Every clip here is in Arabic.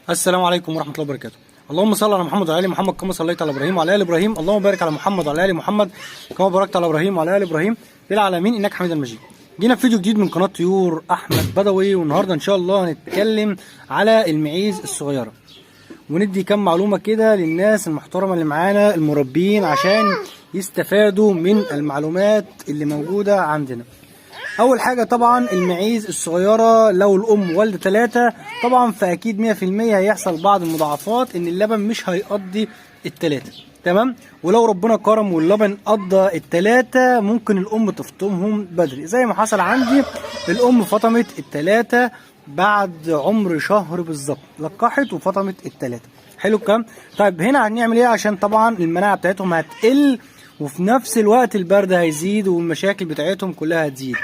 السلام عليكم ورحمة الله وبركاته. اللهم صل على محمد وعلى ال محمد كما صليت على ابراهيم وعلى ال ابراهيم، اللهم بارك على محمد وعلى ال محمد كما باركت على ابراهيم وعلى ال ابراهيم في العالمين انك حميد مجيد. جينا في فيديو جديد من قناة طيور احمد بدوي، والنهارده ان شاء الله هنتكلم على المعيز الصغيرة، وندي كم معلومة كده للناس المحترمة اللي معانا المربين عشان يستفادوا من المعلومات اللي موجودة عندنا. اول حاجه طبعا المعيز الصغيره لو الام والده 3 طبعا فاكيد 100% هيحصل بعض المضاعفات، ان اللبن مش هيقضي ال3، تمام. ولو ربنا كرم واللبن قضى ال3 ممكن الام تفطمهم بدري، زي ما حصل عندي. الام فطمت ال3 بعد عمر شهر بالظبط، لقحت وفطمت ال3. حلو الكلام. طيب هنا هنعمل ايه عشان طبعا المناعه بتاعتهم هتقل، وفي نفس الوقت البرد هيزيد والمشاكل بتاعتهم كلها هتزيد؟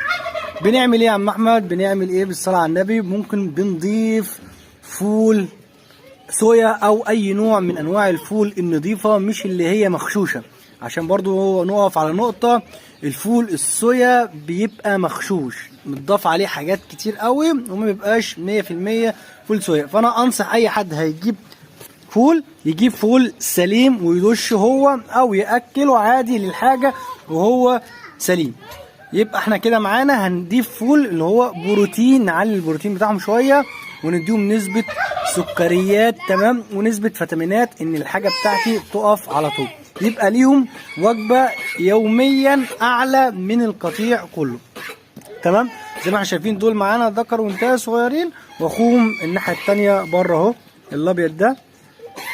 بنعمل ايه يا عم احمد؟ بنعمل ايه بالصلاه على النبي؟ ممكن بنضيف فول صويا او اي نوع من انواع الفول النظيفه، مش اللي هي مغشوشه، عشان برضو نقف على نقطه. الفول الصويا بيبقى مغشوش، متضاف عليه حاجات كتير قوي وما بيبقاش 100% فول صويا. فانا انصح اي حد هيجيب فول يجيب فول سليم ويدش هو، او ياكله عادي للحاجه وهو سليم. يبقى احنا كده معانا هنضيف فول اللي هو بروتين، نعلي البروتين بتاعهم شويه ونديهم نسبه سكريات، تمام، ونسبه فيتامينات، ان الحاجه بتاعتي تقف على طول. يبقى ليهم وجبه يوميا اعلى من القطيع كله، تمام. زي ما احنا شايفين دول معانا ذكر وانثى صغيرين، واخوهم الناحيه الثانيه بره اهو الابيض ده.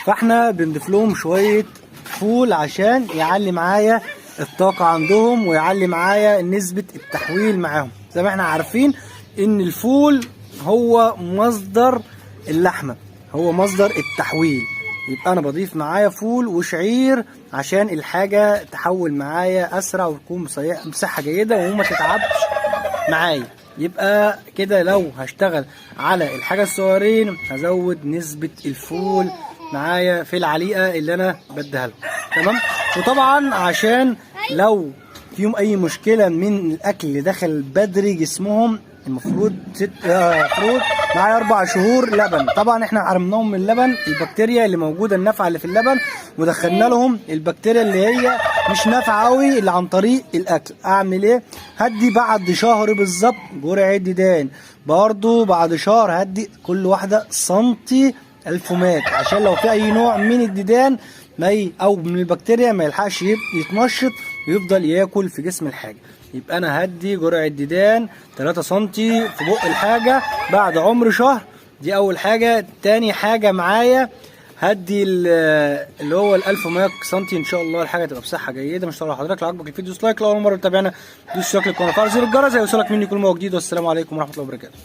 فاحنا بنضيف لهم شويه فول عشان يعلي معايا الطاقه عندهم ويعلي معايا نسبه التحويل معاهم. زي ما احنا عارفين ان الفول هو مصدر اللحمه، هو مصدر التحويل. يبقى انا بضيف معايا فول وشعير عشان الحاجه تحول معايا اسرع وتكون بصحه جيده وما تتعبش معايا. يبقى كده لو هشتغل على الحاجه الصغيرين هزود نسبه الفول معايا في العليقه اللي انا بديها لهم، تمام. وطبعا عشان لو فيهم اي مشكله من الاكل اللي دخل بدري جسمهم، المفروض المفروض معايا 4 شهور لبن. طبعا احنا حرمناهم من اللبن البكتيريا اللي موجوده النافعه اللي في اللبن، ودخلنا لهم البكتيريا اللي هي مش نافعه قوي اللي عن طريق الاكل. اعمل ايه؟ هدي بعد شهر بالظبط جرعه ديدان، برضو بعد شهر هدي كل واحده سنتي الفومات، عشان لو في اي نوع من الديدان او من البكتيريا ما يلحقش يتنشط ويفضل ياكل في جسم الحاجه. يبقى انا هدي جرعه ديدان 3 سم في بق الحاجه بعد عمر شهر. دي اول حاجه. تاني حاجه معايا هدي اللي هو ال1100 سم ان شاء الله الحاجه تبقى بصحه جيده. مش طالع حضرتك لو عجبك الفيديو لايك، لو اول مره تتابعنا دوس اشتراك للقناه وفعل زر الجرس هيوصلك مني كل ما هو جديد. والسلام عليكم ورحمه الله وبركاته.